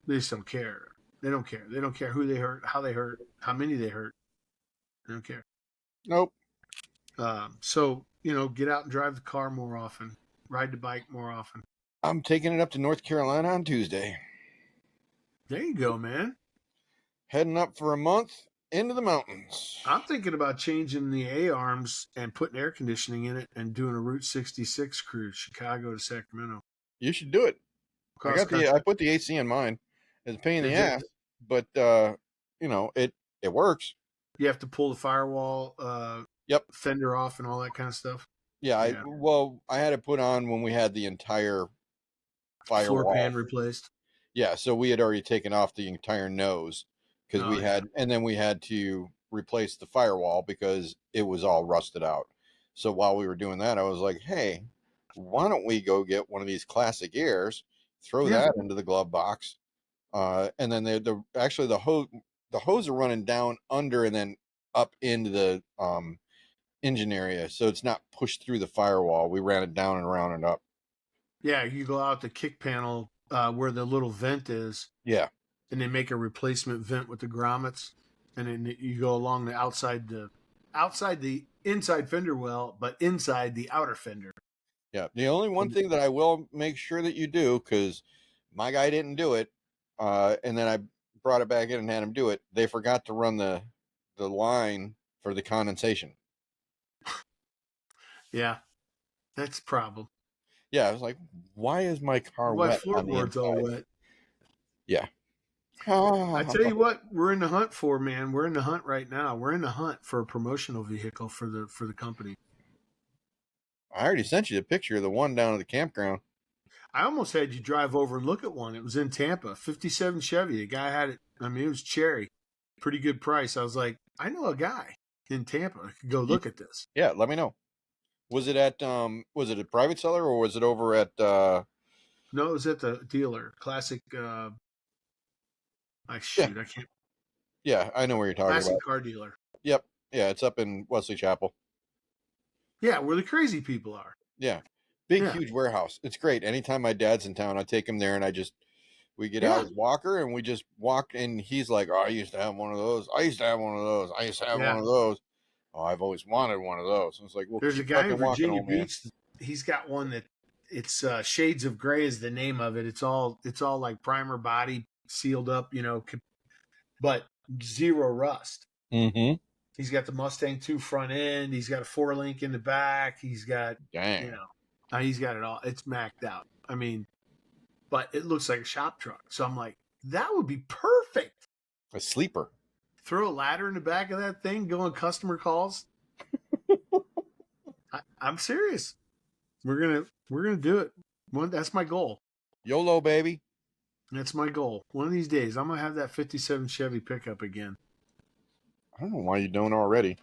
just don't care. They don't care. They don't care who they hurt, how they hurt, how many they hurt. They don't care. Nope. So, get out and drive the car more often. Ride the bike more often. I'm taking it up to North Carolina on Tuesday. There you go, man. Heading up for a month into the mountains. I'm thinking about changing the A-arms and putting air conditioning in it and doing a Route 66 cruise, Chicago to Sacramento. You should do it. I put the AC in mine. It's a pain in the ass, but it works. You have to pull the firewall Yep. fender off and all that kind of stuff. Yeah, Yeah. I had it put on when we had the entire firewall. Floor pan replaced. Yeah, so we had already taken off the entire nose because Oh, we had to replace the firewall because it was all rusted out. So while we were doing that, I was like, hey, why don't we go get one of these classic airs, throw that into the glove box, and then the hose are running down under and then up into the engine area, so it's not pushed through the firewall. We ran it down and around and up. Yeah, you go out the kick panel where the little vent is. Yeah. And they make a replacement vent with the grommets, and then you go along the outside the inside fender well, but inside the outer fender. Yeah. The only one thing that I will make sure that you do, because my guy didn't do it, and then I brought it back in and had him do it. They forgot to run the line for the condensation. Yeah. That's a problem. Yeah, I was like, why is my car Why wet on the floorboards all inside? wet? Yeah. I tell you what, we're in the hunt for, man. We're in the hunt right now. We're in the hunt for a promotional vehicle for the company. I already sent you the picture of the one down at the campground. I almost had you drive over and look at one. It was in Tampa, 57 Chevy. A guy had it. I mean, it was cherry. Pretty good price. I was like, I know a guy in Tampa. I could go look at this. Yeah, let me know. Was it at was it a private seller or was it over at No, it was at the dealer. Classic I can't. Yeah, I know where you're talking Classic about. car dealer. Yep. Yeah, it's up in Wesley Chapel. Yeah, where the crazy people are. Yeah. Big, Yeah. huge warehouse. It's great. Anytime my dad's in town, I take him there and we get out his walker and we just walk, and he's like, oh, I used to have one of those. I used to have one of those. I used to have one of those. Oh, I've always wanted one of those. And it's like, well, there's a keep guy fucking in walking, Virginia old man. Beach. He's got one that it's Shades of Gray is the name of it. It's all like primer body sealed up, but zero rust. Mm-hmm. He's got the Mustang 2 front end. He's got a 4-link in the back. He's got, Dang. he's got it all. It's maxed out. I mean, but it looks like a shop truck. So I'm like, that would be perfect. A sleeper. Throw a ladder in the back of that thing, go on customer calls. I'm serious. We're gonna do it. That's my goal. YOLO, baby. That's my goal. One of these days, I'm gonna have that '57 Chevy pickup again. I don't know why you don't already.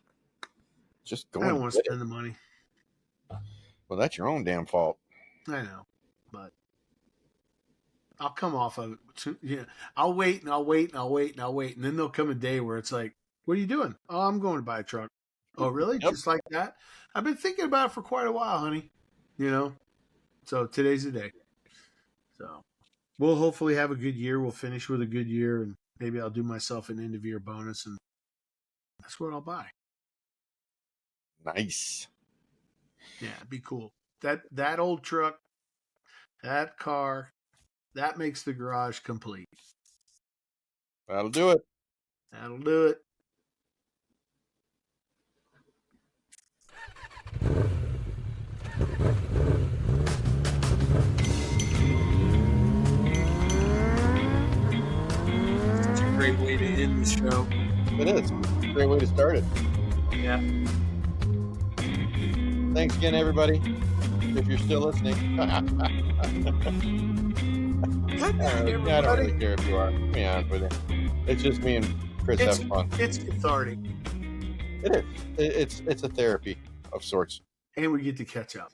Just go. I don't want to spend the money. Well, that's your own damn fault. I know, but I'll come off of it. I'll wait and I'll wait and I'll wait and I'll wait, and then there'll come a day where it's like, "What are you doing?" "Oh, I'm going to buy a truck." "Oh, really?" Yep. Just like that. I've been thinking about it for quite a while, honey. So today's the day. So we'll hopefully have a good year. We'll finish with a good year, and maybe I'll do myself an end of year bonus, and that's what I'll buy. Nice. Yeah, it'd be cool. That old truck, that car, that makes the garage complete. That'll do it. That'll do it. It's a great way to end the show. It is. It's a great way to start it. Yeah. Thanks again, everybody. If you're still listening. I don't really care if you are. To be honest with you. It's just me and Chris having fun. It's cathartic. It is. It's a therapy of sorts. And we get to catch up.